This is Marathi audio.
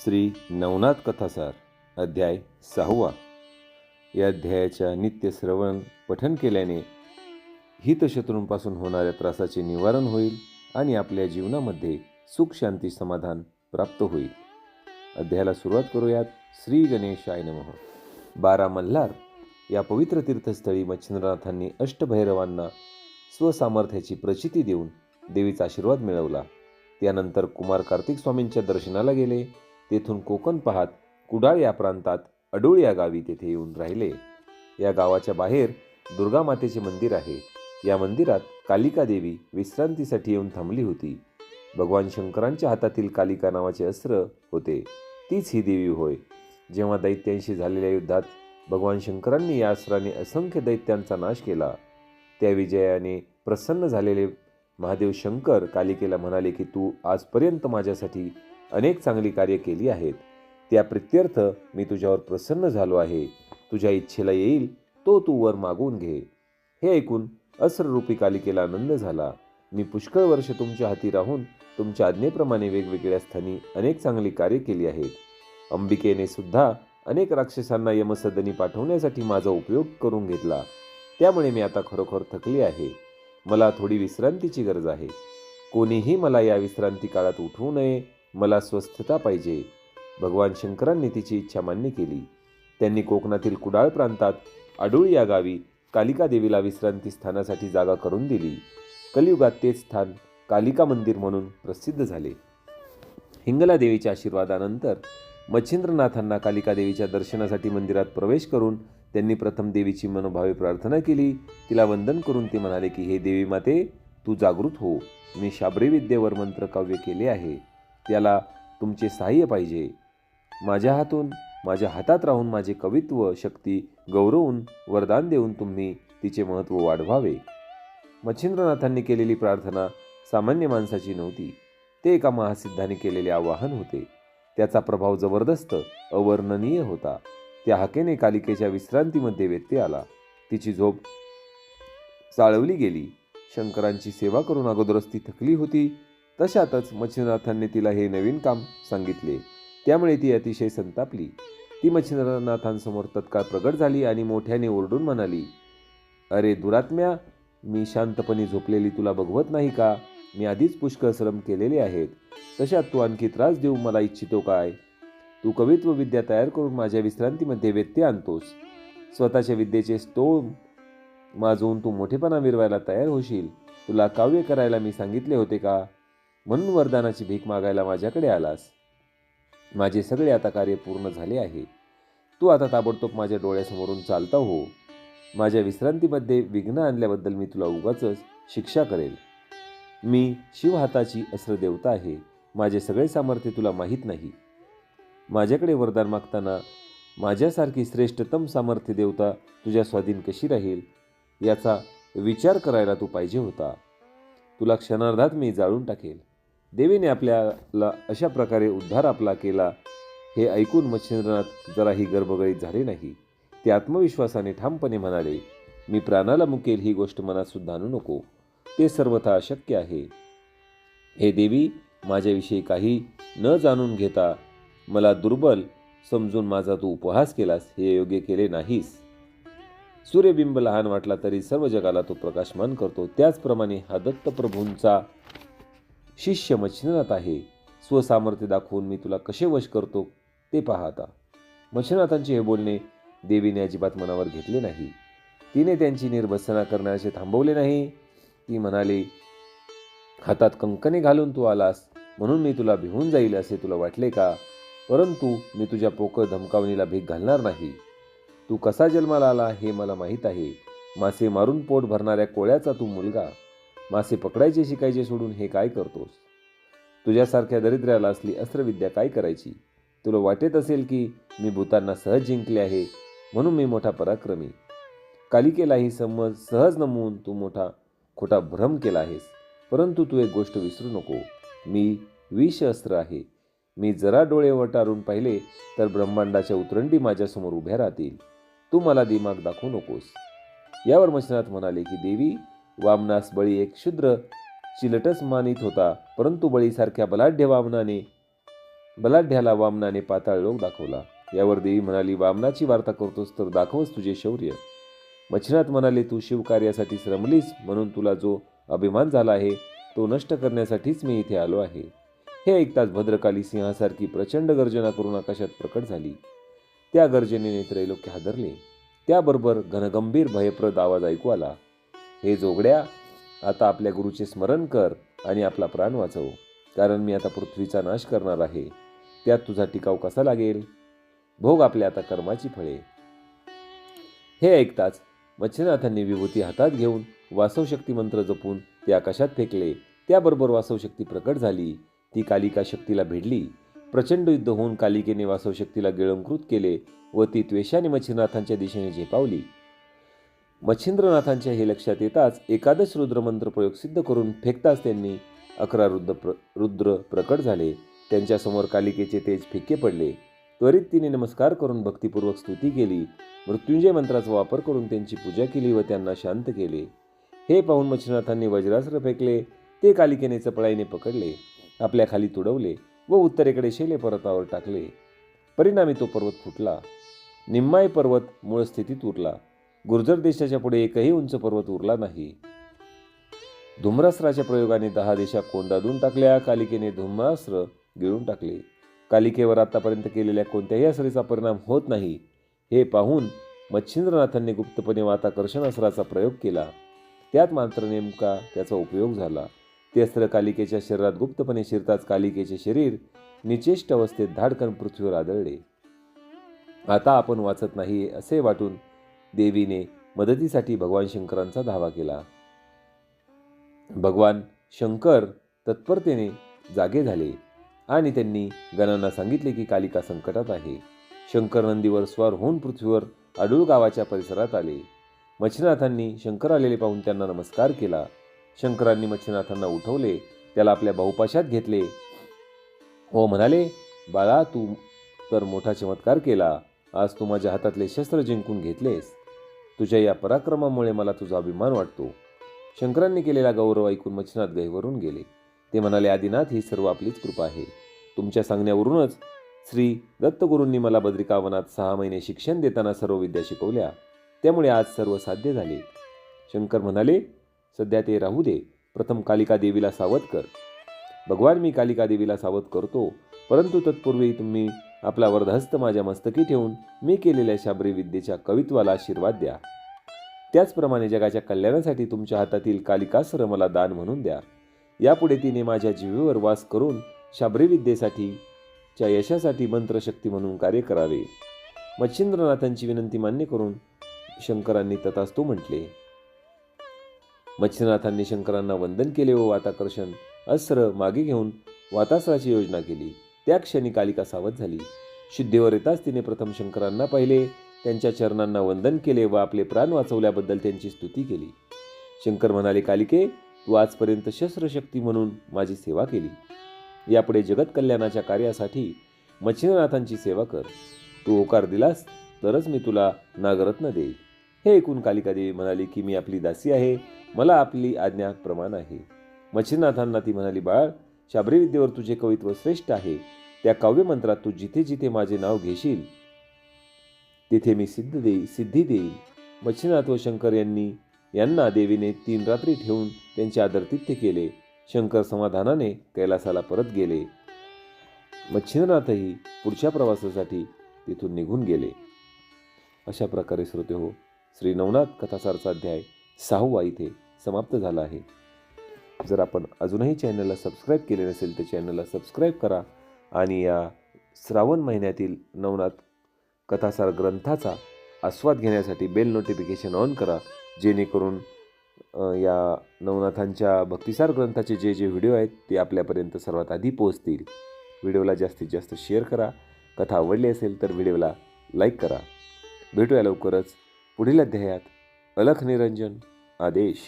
श्री नवनाथ कथासार अध्याय 6. या अध्यायाच्या नित्य श्रवण पठन केल्याने हितशत्रूंपासून होणाऱ्या त्रासाचे निवारण होईल आणि आपल्या जीवनामध्ये सुख शांती समाधान प्राप्त होईल. अध्यायाला सुरुवात करूयात. श्री गणेशाय नमः. 12 मल्हार या पवित्र तीर्थस्थळी मच्छिंद्रनाथांनी अष्टभैरवांना स्वसामर्थ्याची प्रचिती देऊन देवीचा आशीर्वाद मिळवला. त्यानंतर कुमार कार्तिक स्वामींच्या दर्शनाला गेले. तेथून कोकण पाहत कुडाळ या प्रांतात अडोळ या गावी तेथे येऊन राहिले. या गावाच्या बाहेर दुर्गा मातेचे मंदिर आहे. या मंदिरात कालिका देवी विश्रांतीसाठी येऊन थांबली होती. भगवान शंकरांच्या हातातील कालिका नावाचे अस्त्र होते. तीच ही देवी होय. जेव्हा दैत्यांशी झालेल्या युद्धात भगवान शंकरांनी या अस्त्राने असंख्य दैत्यांचा नाश केला, त्या विजयाने प्रसन्न झालेले महादेव शंकर कालिकेला म्हणाले की तू आजपर्यंत माझ्यासाठी अनेक चांगली कार्य केली आहेत. त्या प्रित्यर्थ मी तुझ्यावर प्रसन्न झालो आहे. तुझ्या इच्छेला येईल तो तू वर मागवून घे. हे ऐकून अस्त्ररूपी कालिकेला आनंद झाला. मी पुष्कळ वर्ष तुमच्या हाती राहून तुमच्या आज्ञेप्रमाणे वेगवेगळ्या स्थानी अनेक चांगली कार्य केली आहेत. अंबिकेने सुद्धा अनेक राक्षसांना यमसदनी पाठवण्यासाठी माझा उपयोग करून घेतला. त्यामुळे मी आता खरोखर थकली आहे. मला थोडी विश्रांतीची गरज आहे. कोणीही मला या विश्रांती काळात उठवू नये. मला स्वस्थता पाहिजे. भगवान शंकरांनी तिची इच्छा मान्य केली. त्यांनी कोकणातील कुडाळ प्रांतात अडोळ या गावी कालिका देवीला विश्रांती स्थानासाठी जागा करून दिली. कलियुगात ते स्थान कालिका मंदिर म्हणून प्रसिद्ध झाले. हिंगला देवीच्या आशीर्वादानंतर मच्छिंद्रनाथांना कालिका देवीच्या दर्शनासाठी मंदिरात प्रवेश करून त्यांनी प्रथम देवीची मनोभावे प्रार्थना केली. तिला वंदन करून ते म्हणाले की हे देवी माते, तू जागृत हो. मी शाबरी विद्येवर मंत्र काव्य केले आहे. त्याला तुमचे सहाय्य पाहिजे. माझ्या हातात राहून माझे कवित्व शक्ती गौरवून वरदान देऊन तुम्ही तिचे महत्त्व वाढवावे. मच्छिंद्रनाथांनी केलेली प्रार्थना सामान्य माणसाची नव्हती. ते एका महासिद्धाने केलेले आवाहन होते. त्याचा प्रभाव जबरदस्त अवर्णनीय होता. त्या हाकेने कालिकेच्या विश्रांतीमध्ये व्यत्यय आला. तिची झोप चाळवली गेली. शंकरांची सेवा करून अगोदरच ती थकली होती. तशातच मच्छिंद्रनाथांनी तिला हे नवीन काम सांगितले. त्यामुळे ती अतिशय संतापली. ती मच्छिंद्रनाथांसमोर तत्काळ प्रगट झाली आणि मोठ्याने ओरडून म्हणाली, अरे दुरात्म्या, मी शांतपणे झोपलेली तुला बघवत नाही का? मी आधीच पुष्कळ श्रम केलेले आहेत. तशात तू आणखी त्रास देऊ मला इच्छितो काय? तू कवित्व विद्या तयार करून माझ्या विश्रांतीमध्ये व्यत्यय आणतोस. स्वतःच्या विद्येचे स्तोम माजवून तू मोठेपणा मिरवायला तयार होशील. तुला काव्य करायला मी सांगितले होते का? म्हणून वरदानाची भीक मागायला माझ्याकडे आलास. माझे सगळे आता कार्य पूर्ण झाले आहे. तू आता ताबडतोब माझ्या डोळ्यासमोरून चालता हो. माझ्या विश्रांतीमध्ये विघ्न आणल्याबद्दल मी तुला उगाचच शिक्षा करेल. मी शिवहाताची अस्त्र देवता आहे. माझे सगळे सामर्थ्य तुला माहीत नाही. माझ्याकडे वरदान मागताना माझ्यासारखी श्रेष्ठतम सामर्थ्य देवता तुझ्या स्वाधीन कशी राहील याचा विचार करायला तू पाहिजे होता. तुला क्षणार्धात मी जाळून टाकेल. देवीने आपल्याला अशा प्रकारे उद्धार आपला केला हे ऐकून मच्छिंद्रनाथ जराही गर्भगळीत झाले नाही. ते आत्मविश्वासाने ठामपणे म्हणाले, मी प्राणाला मुकेल ही गोष्ट मनात सुद्धा आणू नको. ते सर्वथा अशक्य आहे. हे देवी, माझ्याविषयी काही न जाणून घेता मला दुर्बल समजून माझा तू उपहास केलास हे योग्य केले नाहीस. सूर्यबिंब लहान वाटला तरी सर्व जगाला तो प्रकाशमान करतो. त्याचप्रमाणे हा दत्तप्रभूंचा शिष्य मच्छिंद्रनाथ आहे. स्वसामर्थ्य दाखवून मी तुला कसे वश करतो ते पाहता. मच्छिंद्रनाथांचे हे बोलणे देवीने अजिबात मनावर घेतले नाही. तिने त्यांची निर्भत्सना करण्याचे थांबवले नाही. ती म्हणाली, हातात कंकणे घालून तू आलास म्हणून मी तुला भिवून जाईल असे तुला वाटले का? परंतु मी तुझ्या पोकळ धमकावणीला भीक घालणार नाही. तू कसा जन्माला आला हे मला माहीत आहे. मासे मारून पोट भरणाऱ्या कोळ्याचा तू मुलगा. मासे पकडायचे शिकायचे सोडून हे काय करतोस? तुझ्यासारख्या दरिद्र्याला असली अस्त्रविद्या काय करायची? तुला वाटत असेल की मी भूतांना सहज जिंकले आहे म्हणून मी मोठा पराक्रमी. कालिकेलाही सहज नमवून तू मोठा खोटा भ्रम केला आहेस. परंतु तू एक गोष्ट विसरू नको, मी विष अस्त्र आहे. मी जरा डोळे वटारून पाहिले तर ब्रह्मांडाच्या उतरंडी माझ्यासमोर उभ्या राहतील. तू मला दिमाग दाखवू नकोस. यावर मच्छिंद्रनाथ म्हणाले की देवी, वामनास बळी एक क्षुद्र चिलटच मानित होता, परंतु बळीसारख्या बलाढ्य वामनाने बलाढ्याला वामनाने पाताळ लोक दाखवला. यावर देवी म्हणाली, वामनाची वार्ता करतोस तर दाखवच तुझे शौर्य. मच्छिनाथ म्हणाले, तू शिवकार्यासाठी श्रमलीस म्हणून तुला जो अभिमान झाला आहे तो नष्ट करण्यासाठीच मी इथे आलो आहे. हे ऐकताच भद्रकाली सिंहासारखी प्रचंड गर्जना करून आकाशात प्रकट झाली. त्या गर्जनेने त्रैलोक्य हादरले. त्याबरोबर घनगंभीर भयप्रद आवाज ऐकू आला, हे जोगड्या, आता आपल्या गुरुचे स्मरण कर आणि आपला प्राण वाचव, कारण मी आता पृथ्वीचा नाश करणार आहे. त्यात तुझा टिकाव कसा लागेल? भोग आपल्या आता कर्माची फळे. हे ऐकताच मच्छिनाथांनी विभूती हातात घेऊन वासवशक्ती मंत्र जपून ते आकाशात फेकले. त्याबरोबर वासवशक्ती प्रकट झाली. ती कालिका शक्तीला भिडली. प्रचंड युद्ध होऊन कालिकेने वासवशक्तीला गिळंकृत केले व ती त्वेषाने मच्छिनाथांच्या दिशेने झेपावली. मच्छिंद्रनाथांच्या हे लक्षात येताच एकादश रुद्रमंत्र प्रयोग सिद्ध करून फेकताच त्यांनी 11 रुद्र प्रकट झाले. त्यांच्यासमोर कालिकेचे तेज फिक्के पडले. त्वरित तिने नमस्कार करून भक्तिपूर्वक स्तुती केली. मृत्युंजय मंत्राचा वापर करून त्यांची पूजा केली व त्यांना शांत केले. हे पाहून मच्छिनाथांनी वज्रास्त्र फेकले. ते कालिकेने चपळाईने पकडले, आपल्या खाली तुडवले व उत्तरेकडे शैले पर्वतावर टाकले. परिणामी तो पर्वत फुटला. निम्माई पर्वत मूळ स्थितीत उरला. गुर्जर देशाच्या पुढे एकही उंच पर्वत उरला नाही. धूम्रास्त्राच्या प्रयोगाने 10 देशा कोंडाळून टाकल्या. कालिकेने धूम्रास्त्र गिळून टाकले. कालिकेवर आतापर्यंत केलेल्या कोणत्याही अस्त्राचा परिणाम होत नाही. हे पाहून मच्छिंद्रनाथांनी गुप्तपणे वाताकर्षण अस्त्राचा प्रयोग केला. त्यात मात्र नेमका त्याचा उपयोग झाला. ते अस्त्र कालिकेच्या शरीरात गुप्तपणे शिरताच कालिकेचे शरीर निचेष्ट अवस्थेत धाडकन पृथ्वीवर आदळले. आता आपण वाचत नाही असे वाटून देवीने मदतीसाठी भगवान शंकरांचा धावा केला. भगवान शंकर तत्परतेने जागे झाले आणि त्यांनी गणांना सांगितले की कालिका संकटात आहे. शंकर नंदीवर स्वार होऊन पृथ्वीवर अडूळ गावाच्या परिसरात आले. मच्छिनाथांनी शंकर आलेले पाहून त्यांना नमस्कार केला. शंकरांनी मच्छिनाथांना उठवले, त्याला आपल्या बाहुपाशात घेतले व म्हणाले, बाळा, तू तर मोठा चमत्कार केला. आज तू माझ्या हातातले शस्त्र जिंकून घेतलेस. तुझ्या या पराक्रमामुळे मला तुझा अभिमान वाटतो. शंकरांनी केलेला गौरव ऐकून मच्छिनाथ गहिवरून गेले. ते म्हणाले, आदिनाथ, ही सर्व आपलीच कृपा आहे. तुमच्या सांगण्यावरूनच श्री दत्तगुरूंनी मला बद्रिकावनात 6 महिने शिक्षण देताना सर्व विद्या शिकवल्या. त्यामुळे आज सर्व साध्य झाले. शंकर म्हणाले, सध्या ते राहू दे. प्रथम कालिका देवीला सावध कर. भगवान, मी कालिका देवीला सावध करतो, परंतु तत्पूर्वी तुम्ही आपला वरदहस्त माझ्या मस्तकी ठेवून मी केलेल्या शाबरी विद्येच्या कवित्वाला आशीर्वाद द्या. त्याचप्रमाणे जगाच्या कल्याणासाठी तुमच्या हातातील कालिकास्त्र मला दान म्हणून द्या. यापुढे तिने माझ्या जिभेवर वास करून शाबरी विद्येसाठीच्या यशासाठी मंत्रशक्ती म्हणून कार्य करावे. मच्छिंद्रनाथांची विनंती मान्य करून शंकरांनी तथास्तु म्हटले. मच्छिनाथांनी शंकरांना वंदन केले व वाताकर्षण अस्त्र मागे घेऊन वातास्त्राची योजना केली. त्या क्षणी कालिका सावध झाली. शुद्धीवर येताच तिने प्रथम शंकरांना पाहिले, त्यांच्या चरणांना वंदन केले व आपले प्राण वाचवल्याबद्दल त्यांची स्तुती केली. शंकर म्हणाले, कालिके, तू आजपर्यंत शस्त्रशक्ती म्हणून माझी सेवा केली. यापुढे जगत कल्याणाच्या कार्यासाठी मच्छिंद्रनाथांची सेवा कर. तू होकार दिलास तरच मी तुला नागरत्न देईल. हे ऐकून कालिका देवी म्हणाली की मी आपली दासी आहे. मला आपली आज्ञा प्रमाण आहे. मच्छिंद्रनाथांना ती म्हणाली, बाळ, शाबरी विद्येवर तुझे कवित्व श्रेष्ठ आहे. त्या काव्यमंत्रात तू जिथे जिथे माझे नाव घेशील तिथे मी सिद्धी देईल. मच्छिंद्रनाथ व शंकर यांना देवीने 3 रात्री ठेवून त्यांचे आदरातिथ्य केले. शंकर समाधानाने कैलासाला परत गेले. मच्छिंद्रनाथही पुढच्या प्रवासासाठी तिथून निघून गेले. अशा प्रकारे श्रोते हो, श्री नवनाथ कथासारचा अध्याय 6वा इथे समाप्त झाला आहे. जर आपण अजूनही चॅनलला सबस्क्राईब केले नसेल तर चॅनलला सबस्क्राईब करा आणि या श्रावण महिन्यातील नवनाथ कथासार ग्रंथाचा आस्वाद घेण्यासाठी बेल नोटिफिकेशन ऑन करा, जेणेकरून या नवनाथांच्या भक्तिसार ग्रंथाचे जे व्हिडिओ आहेत ते आपल्यापर्यंत सर्वात आधी पोहोचतील. व्हिडिओला जास्तीत जास्त शेअर करा. कथा आवडली असेल तर व्हिडिओला लाईक करा. भेटूया लवकरच पुढील अध्यायात. अलख निरंजन आदेश.